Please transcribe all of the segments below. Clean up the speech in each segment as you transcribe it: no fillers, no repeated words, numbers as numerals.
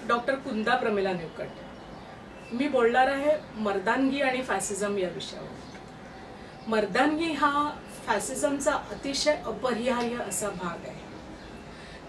Doctor कुंदा प्रमिला निवकट। मी बोलणार आहे मर्दानगी आणि फॅसिझम या विषयावर। मर्दानगी हा फॅसिझमचा अतिशय अपरिहार्य असा भाग आहे।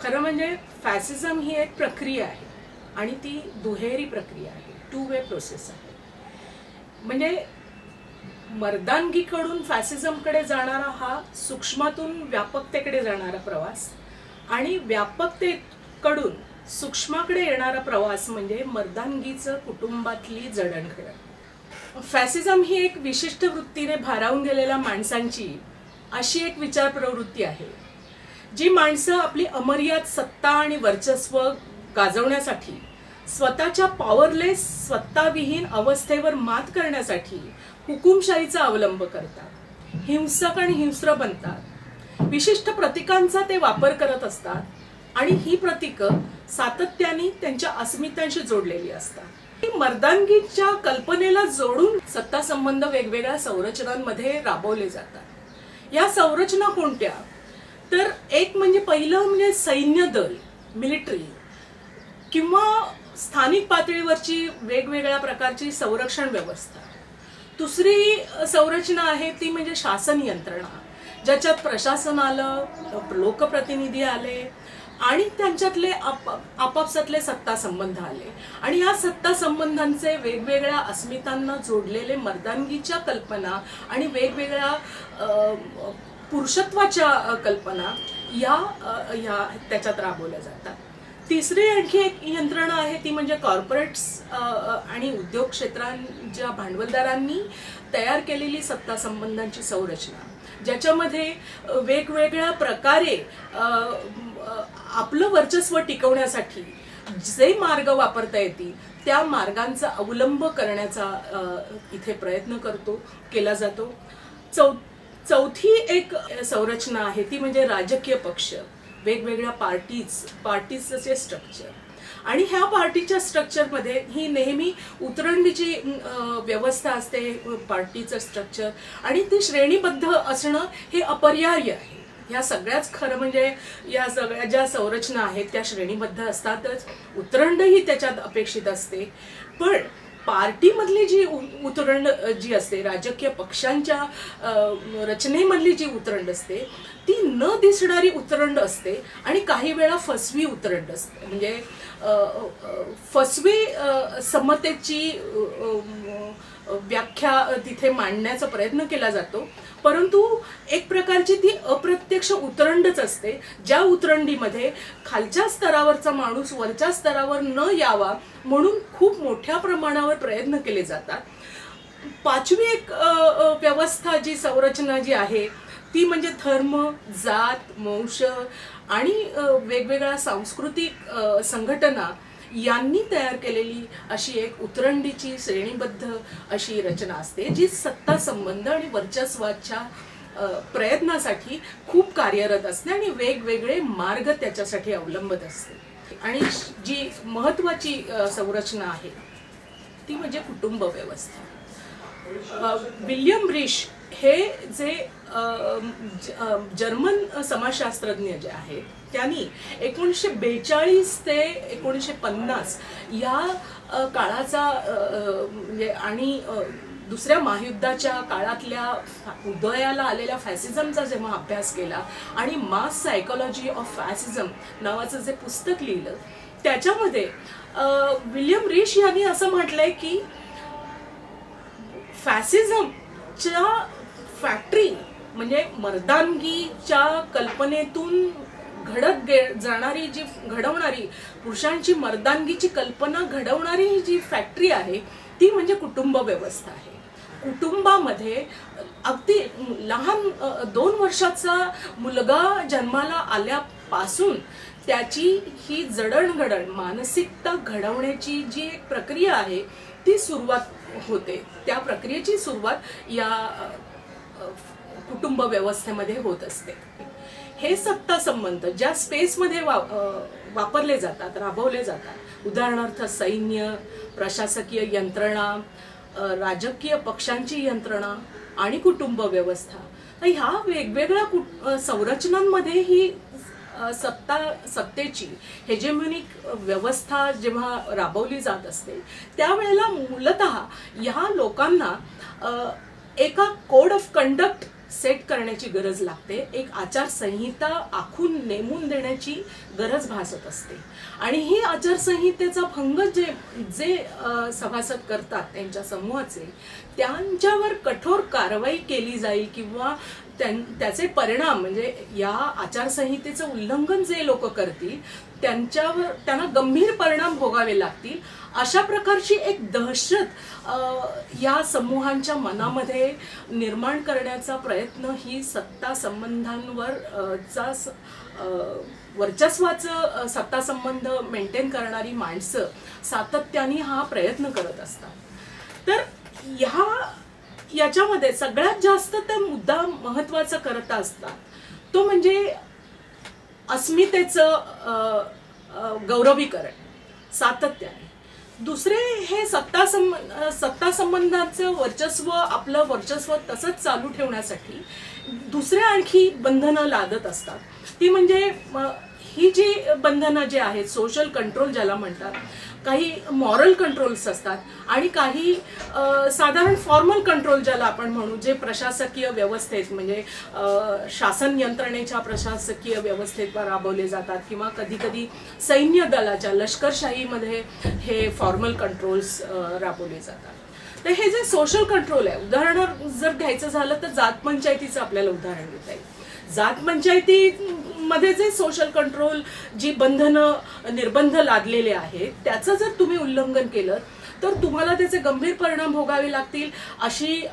खरं म्हणजे फॅसिझम ही एक प्रक्रिया आहे आणि ती दुहेरी प्रक्रिया आहे, टू वे प्रोसेस आहे। म्हणजे मर्दानगीकडून फॅसिझमकडे जाणारा हा सूक्ष्मातून व्यापकतेकडे जाणारा प्रवास आणि व्यापकतेकडून सूक्ष्माकडे येणारा प्रवास म्हणजे मर्दानगीचं कुटुंबातली जडणघडण। फॅसिझम ही एक विशिष्ट वृत्तीने भारावून गेलेल्या माणसांची अशी एक विचार प्रवृत्ती आहे जी माणसं आपली अमर्याद सत्ता आणि वर्चस्व गाजवण्यासाठी स्वतःच्या पॉवरलेस सत्ताविहीन अवस्थेवर मात करण्यासाठी हुकुमशाहीचा अवलंब करतात, हिंसक आणि हिंस्र बनतात, विशिष्ट प्रतीकांचा ते वापर करत असतात आणि ही प्रतीकं सातत्याने त्यांच्या अस्मितांशी जोडलेली असतात। मर्दानगीच्या कल्पनेला जोडून सत्ता संबंध वेगवेगळ्या संरचनांमध्ये राबवले जातात। या संरचना कोणत्या तर एक म्हणजे पहिलं म्हणजे सैन्य दल, मिलिटरी किंवा स्थानिक पातळीवरची वेगवेगळ्या प्रकारची संरक्षण व्यवस्था। दुसरी संरचना आहे ती म्हणजे शासन यंत्रणा, ज्याच्यात प्रशासन आलं, लोकप्रतिनिधी आले आणि त्यांच्यातले आपापसातले सत्ता संबंध आले आणि या सत्ता संबंधांचे वेगवेगळ्या अस्मितांना जोडलेले मर्दानगीच्या कल्पना आणि वेगवेगळ्या पुरुषत्वाच्या कल्पना या त्याच्यात राबवल्या जातात। तिसरी आणखी एक यंत्रणा आहे ती म्हणजे कॉर्पोरेट्स आणि उद्योग क्षेत्रांच्या भांडवलदारांनी तयार केलेली सत्ता संबंधांची संरचना, ज्याच्यामध्ये वेगवेगळ्या प्रकारे आपलं वर्चस्व टिकवण्यासाठी जे मार्ग वापरता येतील त्या मार्गांचा अवलंब करण्याचा इथे प्रयत्न केला जातो। चौथी एक संरचना आहे ती म्हणजे राजकीय पक्ष, वेगवेगळ्या पार्टीजचे स्ट्रक्चर आणि ह्या पार्टीच्या स्ट्रक्चरमध्ये ही नेहमी उतरंडीची व्यवस्था असते। पार्टीचं स्ट्रक्चर आणि ती श्रेणीबद्ध असणं हे अपरिहार्य आहे। ह्या सगळ्याच खरं म्हणजे या सगळ्या ज्या संरचना आहेत त्या श्रेणीबद्ध असतातच, उतरंडही त्याच्यात अपेक्षित असते। पण पार्टीमधली जी उतरंड जी असते, राजकीय पक्षांच्या रचनेमधली जी उतरंड असते ती न दिसणारी उतरंड असते आणि काही वेळा फसवी उतरंड असते। म्हणजे फसवी समतेची व्याख्या तिथे मांडण्याचा प्रयत्न केला जातो, परंतु एक प्रकारची ती अप्रत्यक्ष उतरंडच असते, ज्या उतरंडीमध्ये खालच्या स्तरावरचा माणूस वरच्या स्तरावर न यावा म्हणून खूप मोठ्या प्रमाणावर प्रयत्न केले जातात। पाचवी एक व्यवस्था जी संरचना जी आहे ती म्हणजे धर्म, जात, वंश आणि वेगवेगळ्या सांस्कृतिक संघटना यांनी तयार केलेली अशी एक उतरंडीची श्रेणीबद्ध अशी रचना असते जी सत्ता संबंध आणि वर्चस्वाच्या प्रयत्नासाठी खूप कार्यरत असते आणि वेगवेगळे मार्ग त्याच्यासाठी अवलंबत असते। आणि जी महत्त्वाची संरचना आहे ती म्हणजे कुटुंब व्यवस्था। विल्यम रिश हे जे जर्मन समाजशास्त्रज्ञ जे आहेत त्यांनी 1942 ते 1950 या काळाचा म्हणजे आणि दुसऱ्या महायुद्धाच्या काळातल्या उदयाला आलेल्या फॅसिझमचा जेव्हा अभ्यास केला आणि मास सायकोलॉजी ऑफ फॅसिझम नावाचं जे पुस्तक लिहिलं त्याच्यामध्ये विल्यम रिश यांनी असं म्हटलंय की फॅसिझमच्या फॅक्टरी म्हणजे मर्दानगीच्या कल्पनेतून घडवणारी पुरुषांची मर्दानगीची कल्पना घडवणारी जी फॅक्टरी आहे ती म्हणजे कुटुंब व्यवस्था आहे। कुटुंबामध्ये अगदी लहान 2 वर्षाचा मुलगा जन्माला आल्यापासून त्याची ही जडणघडण मानसिकता घडवण्याची जी एक प्रक्रिया आहे ती सुरुवात होते। त्या प्रक्रियेची सुरुवात या कुटुंब व्यवस्थेमध्ये होत असते। हे सत्ता संबंध ज्या स्पेसमध्ये वापरले जातात, राबवले जातात, उदाहरणार्थ सैन्य, प्रशासकीय यंत्रणा, राजकीय पक्षांची यंत्रणा आणि कुटुंब व्यवस्था, ह्या वेगवेगळ्या संरचनांमध्ये ही सत्तेची हेजेमॉनिक व्यवस्था जेव्हा राबवली जात असते त्यावेळेला मूलतः ह्या लोकांना एका कोड ऑफ कंडक्ट सेट करण्याची गरज लागते, एक आचारसंहिता आखून नेमून देण्याची गरज भासत असते. आणि ही आचारसंहितेचा भंग जे जे सभासद करतात त्यांच्या समूहाचे, त्यांच्यावर कठोर कारवाई केली जाईल किंवा त्याचे परिणाम म्हणजे या आचारसंहितेचं उल्लंघन जे लोक करतील त्यांना गंभीर परिणाम भोगावे लागतील, अशा प्रकारची एक दहशत या समूहांच्या मनामध्ये निर्माण करण्याचा प्रयत्न ही सत्ता संबंधांवर वर्चस्वाचं सत्ता संबंध मेंटेन करणारी माणसं सातत्याने हा प्रयत्न करत असतात. तर याच्यामध्ये सगळ्यात जास्त ते मुद्दा महत्त्वाचा करत असतात तो म्हणजे अस्मितेचं गौरवीकरण सातत्याने. दुसरे हे सत्ता संबंधाचं वर्चस्व, आपलं वर्चस्व तसंच चालू ठेवण्यासाठी दुसरे आणखी बंधनं लादत असतात. ती म्हणजे ही जी बंधनं जे आहेत, सोशल कंट्रोल ज्याला म्हणतात, काही मॉरल कंट्रोल्स असतात आणि काही साधारण फॉर्मल कंट्रोल ज्याला आपण म्हणू, जे प्रशासकीय व्यवस्थेत म्हणजे शासन यंत्रणेच्या प्रशासकीय व्यवस्थेत राबवले जातात किंवा कधी कधी सैन्य दलाच्या लष्करशाहीमध्ये हे फॉर्मल कंट्रोल्स राबवले जातात. तर हे जे सोशल कंट्रोल आहे, उदाहरण जर घ्यायचं झालं तर जात पंचायतीचं आपल्याला उदाहरण घेता येईल. जात पंचायतीमध्ये जे सोशल कंट्रोल, जी बंधनं निर्बंध लादलेले आहेत, त्याचं जर तुम्ही उल्लंघन केलं तर तुम्हाला त्याचे गंभीर परिणाम भोगावे लागतील, अशी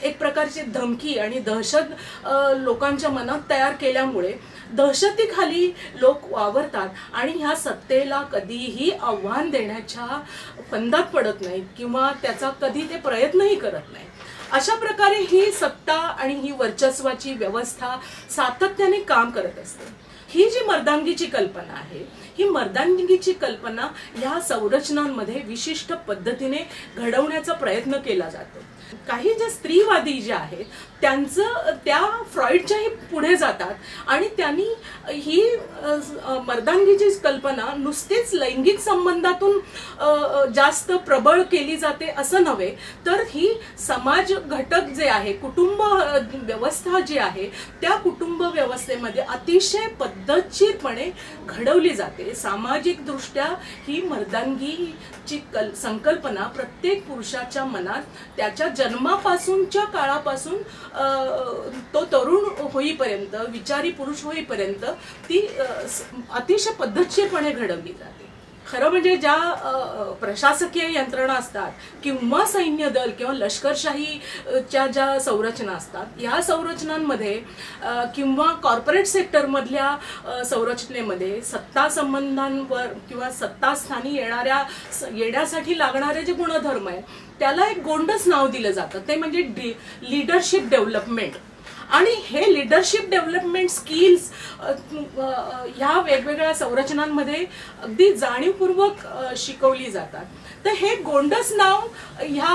एक प्रकारची धमकी आणि दहशत लोकांच्या मनात तयार केल्यामुळे दहशतीखाली लोक वावरतात आणि ह्या सत्तेला कधीही आव्हान देण्याच्या फंदात पडत नाहीत किंवा त्याचा कधी ते प्रयत्नही करत नाहीत. अशा प्रकारे ही सत्ता आणि ही वर्चस्वाची व्यवस्था सातत्याने काम करत असते. ही जी मर्दांगीची कल्पना आहे, ही मर्दांगीची कल्पना ह्या संरचनांमध्ये विशिष्ट पद्धतीने घडवण्याचा प्रयत्न केला जातो. काही जे स्त्रीवादी जे आहेत त्या फ्रॉइडच्याही पुढे जातात आणि त्यांनी ही मर्दांगीची कल्पना नुसतीच लैंगिक संबंधातून जास्त प्रबळ केली जाते असं नव्हे, तर ही समाज घटक जे आहे, कुटुंब व्यवस्था जी आहे, त्या कुटुंब व्यवस्थेमध्ये अतिशय पद्धतशीरपणे घडवली जाते. सामाजिक दृष्ट्या ही मर्दांगीची संकल्पना प्रत्येक पुरुषाच्या मनात त्याच्या जन्मापासूनच्या काळापासून तो तरुण होईपर्यंत, विचारी पुरुष होईपर्यंत ती अतिशय पद्धतशीरपणे घडवली जाते. खरं म्हणजे ज्या प्रशासकीय यंत्रणा असतात किंवा सैन्य दल किंवा लष्करशाहीच्या ज्या संरचना असतात, या संरचनांमध्ये किंवा कॉर्पोरेट सेक्टरमधल्या संरचनेमध्ये सत्ता संबंधांवर किंवा सत्तास्थानी येण्यासाठी लागणारे जे गुणधर्म आहेत त्याला एक गोंडस नाव दिलं जातं, ते म्हणजे लीडरशिप डेव्हलपमेंट. आणि हे लीडरशिप डेव्हलपमेंट स्किल्स ह्या वेगवेगळ्या संरचनांमध्ये अगदी जाणीवपूर्वक शिकवली जातात. तर हे गोंडस नाव ह्या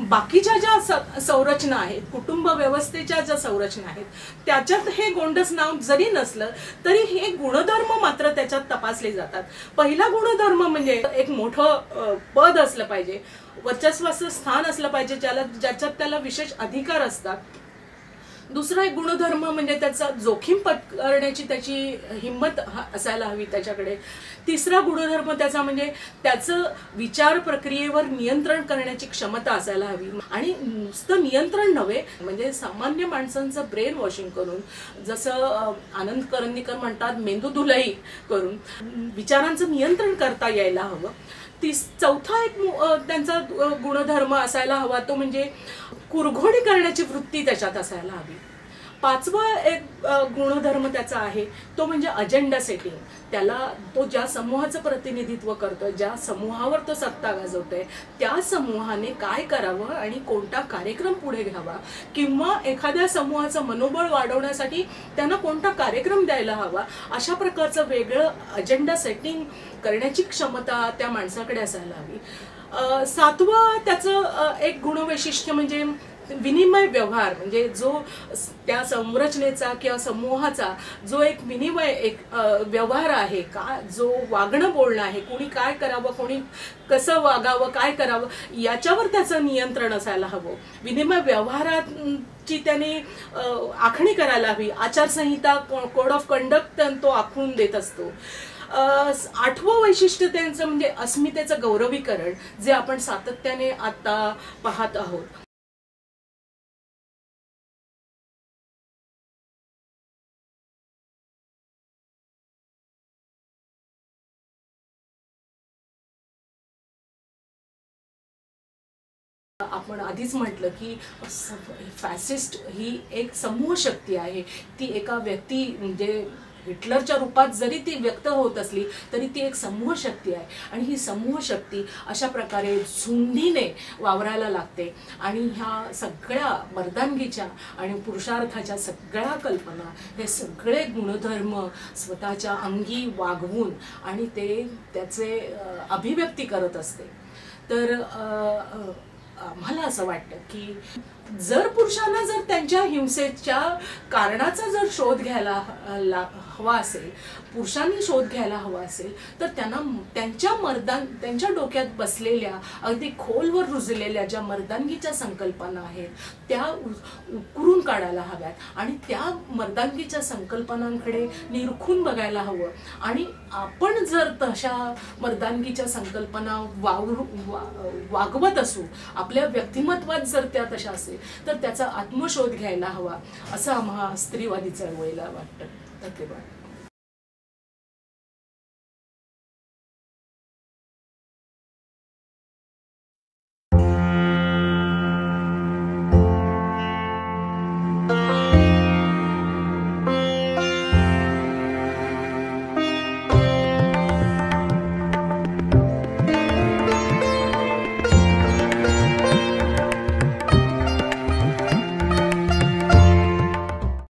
बाकीच्या ज्या संरचना आहेत, कुटुंब व्यवस्थेच्या ज्या संरचना आहेत, त्याच्यात हे गोंडस नाव जरी नसलं तरी हे गुणधर्म मात्र त्याच्यात तपासले जातात. पहिला गुणधर्म म्हणजे एक मोठं पद असलं पाहिजे, वर्चस्वाचं स्थान असलं पाहिजे ज्याच्यात त्याला विशेष अधिकार असतात. दुसरा एक गुणधर्म म्हणजे त्याचा जोखीम पत्करण्याची त्याची हिंमत असायला हवी त्याच्याकडे. तिसरा गुणधर्म त्याचा म्हणजे त्याचं विचार प्रक्रियेवर नियंत्रण करण्याची क्षमता असायला हवी. आणि नुसतं नियंत्रण नव्हे, म्हणजे सामान्य माणसांचं ब्रेन वॉशिंग करून, जसं आनंद करंदीकर म्हणतात, मेंदूधुलाई करून विचारांचं नियंत्रण करता यायला हवं. चौथा एक त्यांचा गुणधर्म असायला हवा तो म्हणजे कुरघोडी करण्याची वृत्ती त्याच्यात असायला हवी. पाचवा एक गुणधर्म त्याचा आहे तो म्हणजे अजेंडा सेटिंग. तो ज्या समूहाचं प्रतिनिधित्व करतोय, ज्या समूहावर तो सत्ता गाजवतोय, त्या समूहाने काय करावं आणि कोणता कार्यक्रम पुढे घ्यावा किंवा एखाद्या समूहाचं मनोबळ वाढवण्यासाठी त्यांना कोणता कार्यक्रम द्यायला हवा, अशा प्रकारचं वेगळं अजेंडा सेटिंग करण्याची क्षमता त्या माणसाकडे असायला हवी. सातवं त्याचं एक गुणवैशिष्ट्य म्हणजे विनिमय व्यवहार म्हणजे जो त्या संरचनेचा किंवा समूहाचा जो एक विनिमय एक व्यवहार आहे का, जो वागणं बोलणं आहे, कोणी काय करावं, कोणी कसं वागावं, काय करावं याच्यावर त्याचं नियंत्रण असायला हवं. विनिमय व्यवहाराची त्याने आखणी करायला हवी. आचारसंहिता, कोड ऑफ कंडक्ट तो आखून देत असतो. आठवं वैशिष्ट्य त्यांचं म्हणजे अस्मितेचं गौरवीकरण, जे आपण सातत्याने आता पाहत आहोत. आपण आधीच म्हटलं की फॅसिस्ट ही एक समूह शक्ती आहे. ती एका व्यक्ती म्हणजे हिटलरच्या रूपात जरी ती व्यक्त होत असली तरी ती एक समूह शक्ती आहे. आणि ही समूह शक्ती अशा प्रकारे झुंडीने वावरायला लागते. आणि ह्या सगळ्या मर्दानगीच्या आणि पुरुषार्थाच्या सगळ्या कल्पना, हे सगळे गुणधर्म स्वतःच्या अंगी वागवून आणि ते त्याचे अभिव्यक्ती करत असते. तर मला असं वाटतं की जर पुरुषांना जर त्यांच्या हिंसेच्या कारणाचा जर शोध घ्यायला हवा असेल, पुरुषांनी शोध घ्यायला हवा असेल, तर त्यांना त्यांच्या डोक्यात बसलेल्या अगदी खोलवर रुजलेल्या ज्या मर्दानगीच्या संकल्पना आहेत त्या उकरून काढायला हव्यात आणि त्या मर्दानगीच्या संकल्पनांकडे निरखून बघायला हवं. आणि आपण जर तशा मर्दानगीच्या संकल्पना वागवत असू, आपल्या व्यक्तिमत्वात जर त्या तशा असेल तर त्याचा आत्मशोध घ्यायला हवा असं आम्हा स्त्रीवादी चळवळीला वाटतं. धन्यवाद.